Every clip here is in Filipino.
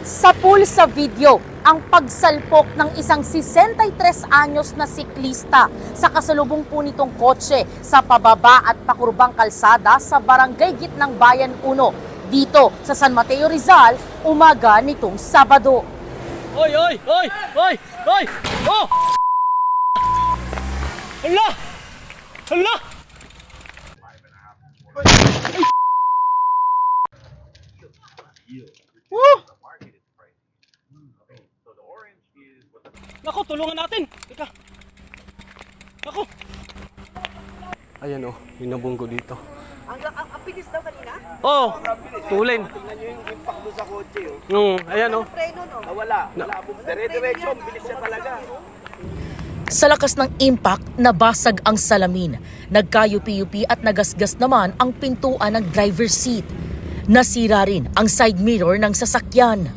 Sa pool sa video, ang pagsalpok ng isang 63 anyos na siklista sa kasalubong po nitong kotse sa pababa at pakurbang kalsada sa Barangay Gitnang Bayan 1, dito sa San Mateo, Rizal, umaga nitong Sabado. Oy, oy, oy, oy, oy! Oh! Hala! Hala! Woo! Nako, tulungan natin. Teka. Nako. Ayan o, yung nabunggo dito. Ang bilis daw kanina? Oh, tulin. Tingnan nyo yung impact doon sa kotse. Oh. Ayan o. Preno, no? Wala. Dire-diretso, ang bilis niya talaga. Sa lakas ng impact, nabasag ang salamin. Nagkayupi-yupi at nagasgas naman ang pintuan ng driver's seat. Nasira rin ang side mirror ng sasakyan.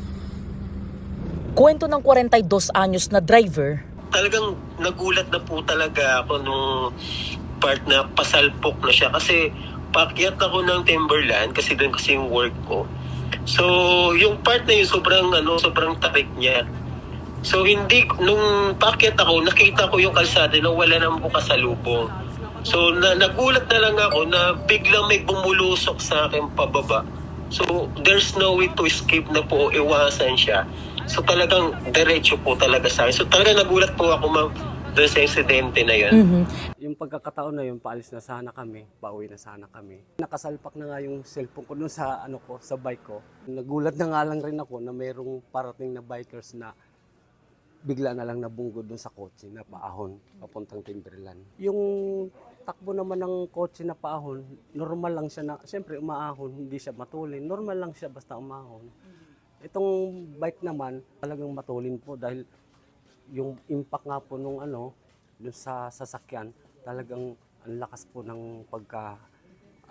Kwento ng 42 anyos na driver, Talagang nagulat na po talaga ako nung part na pasalpok na siya kasi paakyat ako ng Timberland kasi doon kasi yung work ko. So, yung part na yun sobrang tarik niya. So, nung paakyat ako, nakita ko yung kalsada na wala nang bukasalubong. So, nagulat na lang ako na biglang may bumulusok sa akin pababa. So, there's no way to escape na po, iwasan siya. So, talagang diretso po talaga sa akin. So, talagang nagulat po ako doon sa insidente na yun. Yung pagkakataon na yun, paalis na sana kami, pauwi na sana kami. Nakasalpak na nga yung cellphone ko dun sa, sa bike ko. Nagulat na nga lang rin ako na mayroong parating na bikers na bigla na lang nabunggo dun sa kotse na paahon papuntang Timberland. Yung takbo naman ng kotse na paahon, normal lang siya na, siyempre umaahon, hindi siya matulin. Normal lang siya basta umahon. Itong bike naman, talagang matulin po dahil yung impact nga po nung dun sa sasakyan, talagang ang lakas po ng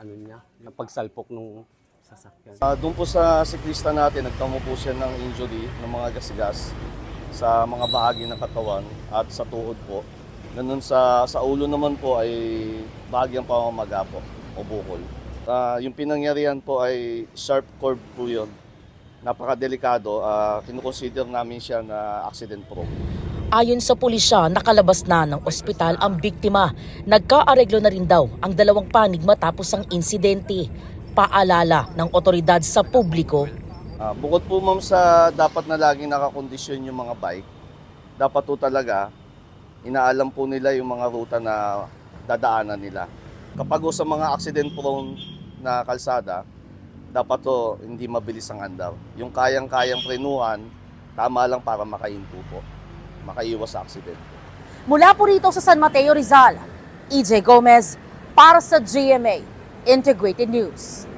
ng pagsalpok nung sasakyan. Doon po sa siklista natin, nagtamo po siya ng injury ng mga gasgas sa mga bahagi ng katawan at sa tuhod po. Ganun sa ulo naman po ay bahagyang pamamaga po o bukol. Yung pinangyarihan po ay sharp curve po yun. Napakadelikado, kinukonsider namin siya na accident prone. ayon sa pulisya, nakalabas na ng ospital ang biktima. Nagkaareglo na rin daw ang dalawang panig matapos ang insidente. Paalala ng otoridad sa publiko. Bukod po ma'am sa dapat na laging nakakondisyon yung mga bike, dapat po talaga inaalam po nila yung mga ruta na dadaanan nila. Kapag sa mga accident prone na kalsada, dapat to hindi mabilis ang andar. Yung kayang-kayang prenuhan, tama lang para makahinto po, makaiwas sa aksidente. Mula po rito sa San Mateo, Rizal, EJ Gomez para sa GMA Integrated News.